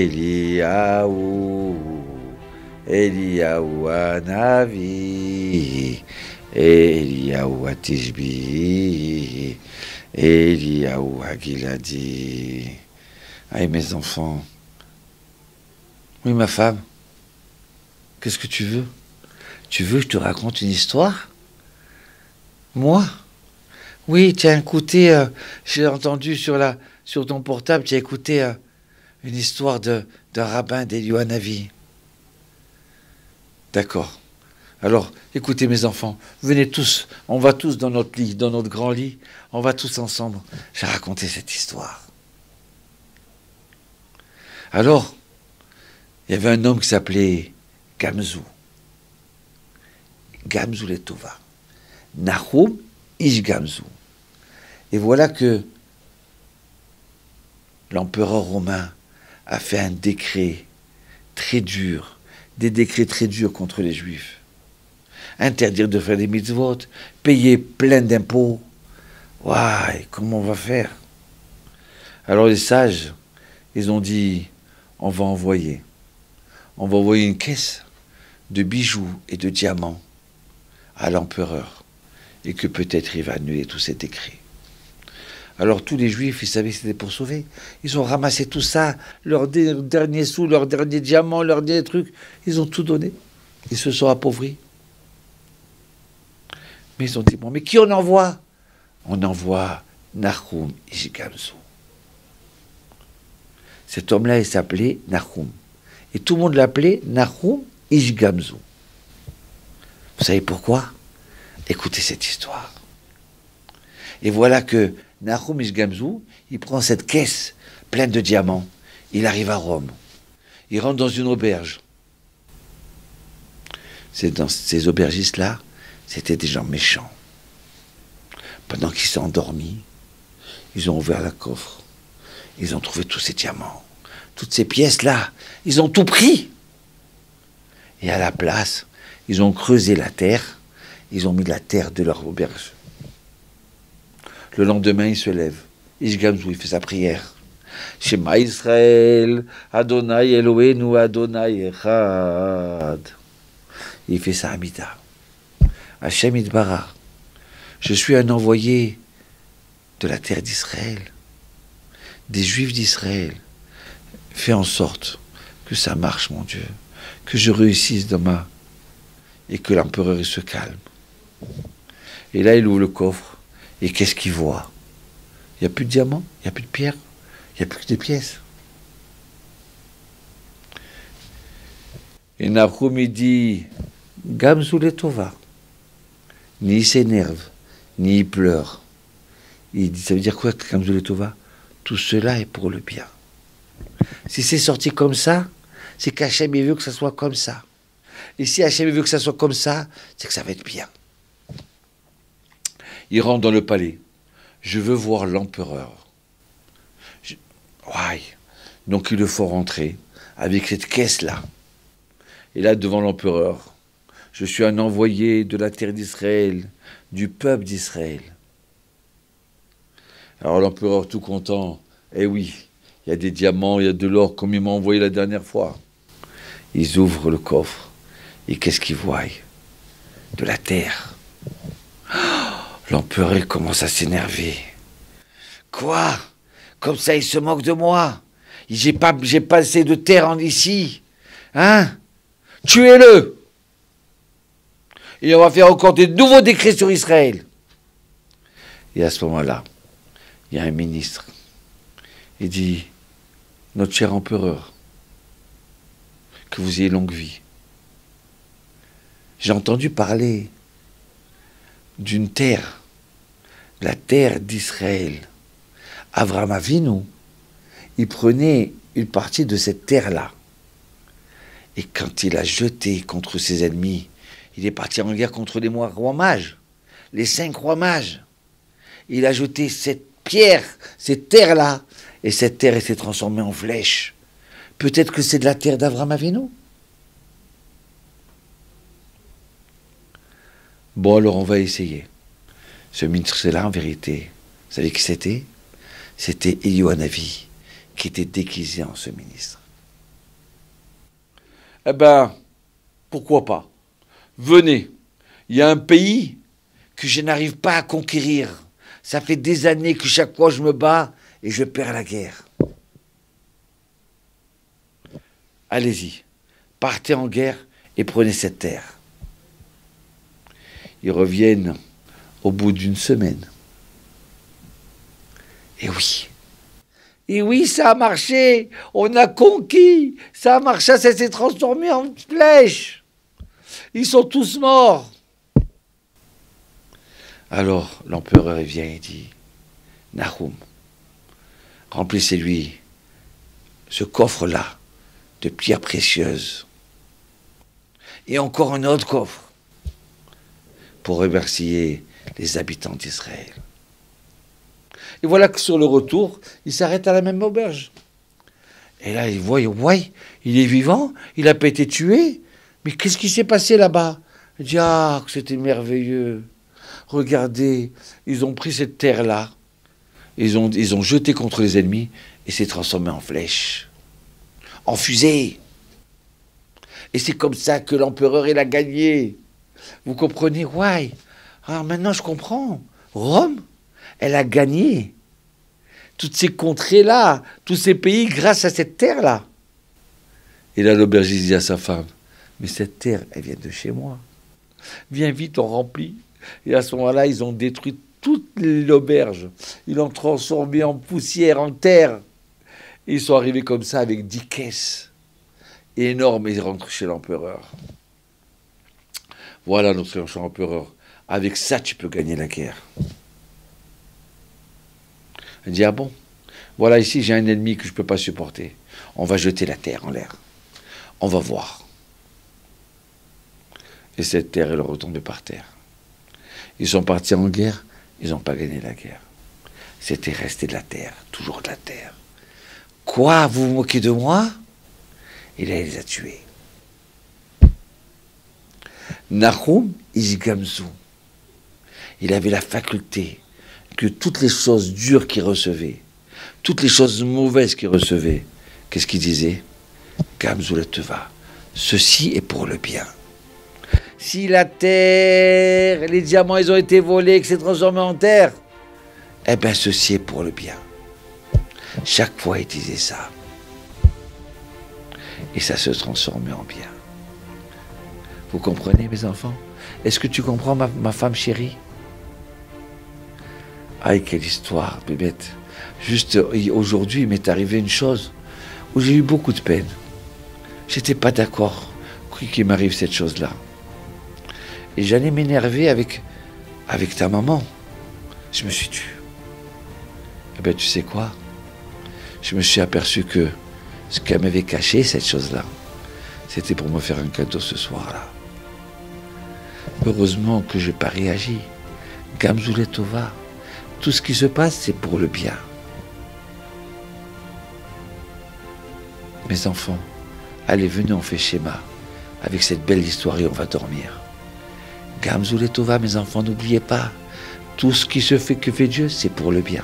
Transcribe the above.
Eliyahu, Eliyahu Hanavi, Eliyahu Atishbi, Eliyahu Hagiladi. Aïe, mes enfants. Oui, ma femme. Qu'est-ce que tu veux? Tu veux que je te raconte une histoire? Moi? Oui, tu as écouté, j'ai entendu sur ton portable, tu as écouté une histoire d'un rabbin d'Eliyahu Hanavi. D'accord. Alors, écoutez mes enfants, venez tous, on va tous dans notre lit, dans notre grand lit, on va tous ensemble. J'ai raconté cette histoire. Alors, il y avait un homme qui s'appelait Gamzou. Gamzou le Tova. Nahum Ish Gamzou. Et voilà que l'empereur romain a fait un décret très dur, des décrets très durs contre les Juifs. Interdire de faire des mitzvot, payer plein d'impôts. Ouais, comment on va faire? Alors les sages, ils ont dit, on va envoyer une caisse de bijoux et de diamants à l'empereur, et que peut-être il va annuler tous ces décrets. Alors tous les Juifs, ils savaient que c'était pour sauver. Ils ont ramassé tout ça, leurs derniers sous, leurs derniers diamants, leurs derniers trucs. Ils ont tout donné. Ils se sont appauvris. Mais ils ont dit, bon, mais qui on envoie? On envoie Nahum Ish Gamzou. Cet homme-là, il s'appelait Nahum. Et tout le monde l'appelait Nahum Ish Gamzou. Vous savez pourquoi? Écoutez cette histoire. Et voilà que Nahum Ish Gamzou, il prend cette caisse pleine de diamants. Il arrive à Rome. Il rentre dans une auberge. Dans ces aubergistes-là, c'était des gens méchants. Pendant qu'ils sont endormis, ils ont ouvert la coffre. Ils ont trouvé tous ces diamants. Toutes ces pièces-là, ils ont tout pris. Et à la place, ils ont creusé la terre. Ils ont mis la terre de leur auberge. Le lendemain, il se lève. Ish Gamzou, il fait sa prière. Shema Israël, Adonai Eloheinu, Adonai Echad. Il fait sa Hamida. Hashem Yitbarach. Je suis un envoyé de la terre d'Israël, des Juifs d'Israël. Fais en sorte que ça marche, mon Dieu, que je réussisse dans ma... et que l'empereur se calme. Et là, il ouvre le coffre, et qu'est-ce qu'il voit? Il n'y a plus de diamants, il n'y a plus de pierres, il n'y a plus que des pièces. Et Nahum, il dit, Gamzou le Tova. Ni il s'énerve, ni il pleure. Il dit, ça veut dire quoi, Gamzou le Tova? Tout cela est pour le bien. Si c'est sorti comme ça, c'est qu'Hachem veut que ça soit comme ça. Et si Hachem veut que ça soit comme ça, c'est que ça va être bien. Il rentre dans le palais. Je veux voir l'empereur. Ouais. Donc il le faut rentrer avec cette caisse-là. Et là, devant l'empereur, je suis un envoyé de la terre d'Israël, du peuple d'Israël. Alors l'empereur, tout content, eh oui, il y a des diamants, il y a de l'or, comme il m'a envoyé la dernière fois. Ils ouvrent le coffre, et qu'est-ce qu'ils voient? De la terre. Oh, l'empereur, il commence à s'énerver. Quoi? Comme ça, il se moque de moi? J'ai pas assez de terre ici. Hein? Tuez-le! Et on va faire encore de nouveaux décrets sur Israël. Et à ce moment-là, il y a un ministre. Il dit, notre cher empereur, que vous ayez longue vie. J'ai entendu parler d'une terre, la terre d'Israël. Avraham Avinu, il prenait une partie de cette terre-là. Et quand il a jeté contre ses ennemis, il est parti en guerre contre les rois mages, les 5 rois mages. Il a jeté cette pierre, cette terre-là, et cette terre s'est transformée en flèche. Peut-être que c'est de la terre d'Avraham Avinu. Bon, alors on va essayer. Ce ministre-là, en vérité, vous savez qui c'était? C'était Eliyahu Hanavi. qui était déguisé en ce ministre. Eh ben, pourquoi pas? Venez, il y a un pays que je n'arrive pas à conquérir. Ça fait des années que chaque fois je me bats et je perds la guerre. Allez-y, partez en guerre et prenez cette terre. Ils reviennent au bout d'une semaine. Et oui, ça a marché. On a conquis. Ça a marché, ça s'est transformé en flèche. Ils sont tous morts. Alors l'empereur vient et dit, Nahum, remplissez-lui ce coffre-là de pierres précieuses. Et encore un autre coffre pour remercier les habitants d'Israël. Et voilà que sur le retour, il s'arrête à la même auberge. Et là, il voit, ouais, il est vivant, il n'a pas été tué. Mais qu'est-ce qui s'est passé là-bas? Il dit, ah, c'était merveilleux. Regardez, ils ont pris cette terre-là, ils ont jeté contre les ennemis et c'est transformé en flèche, en fusée. Et c'est comme ça que l'empereur, il a gagné. Vous comprenez? Ouais. Alors maintenant, je comprends. Rome, elle a gagné toutes ces contrées-là, tous ces pays grâce à cette terre-là. Et là, l'aubergiste dit à sa femme, mais cette terre, elle vient de chez moi. Viens vite, on remplit. Et à ce moment-là, ils ont détruit toute l'auberge. Ils l'ont transformée en poussière, en terre. Et ils sont arrivés comme ça avec 10 caisses énormes et ils rentrent chez l'empereur. Voilà notre cher empereur. Avec ça, tu peux gagner la guerre. Il dit, ah bon, voilà ici, j'ai un ennemi que je ne peux pas supporter. On va jeter la terre en l'air. On va voir. Et cette terre, elle est retombée par terre. Ils sont partis en guerre, ils n'ont pas gagné la guerre. C'était resté de la terre, toujours de la terre. Quoi, vous vous moquez de moi? Et là, il les a tués. Nahum Gamzu, il avait la faculté que toutes les choses dures qu'il recevait, toutes les choses mauvaises qu'il recevait, qu'est-ce qu'il disait? Gamzu le teva, ceci est pour le bien. Si la terre, les diamants, ils ont été volés, que c'est transformé en terre, eh bien, ceci est pour le bien. Chaque fois, il disait ça. Et ça se transformait en bien. Vous comprenez, mes enfants? Est-ce que tu comprends, ma femme chérie? Aïe, quelle histoire, bébête. Juste aujourd'hui, il m'est arrivé une chose où j'ai eu beaucoup de peine. J'étais pas d'accord qu'il m'arrive cette chose-là. Et j'allais m'énerver avec ta maman. Je me suis tue. Eh bien, tu sais quoi? Je me suis aperçu que ce qu'elle m'avait caché, cette chose-là, c'était pour me faire un cadeau ce soir-là. Heureusement que je n'ai pas réagi. Gamzu le tova. Tout ce qui se passe, c'est pour le bien. Mes enfants, allez, venez, on fait schéma avec cette belle histoire et on va dormir. Gamzu le tova, mes enfants, n'oubliez pas, tout ce qui se fait que fait Dieu, c'est pour le bien.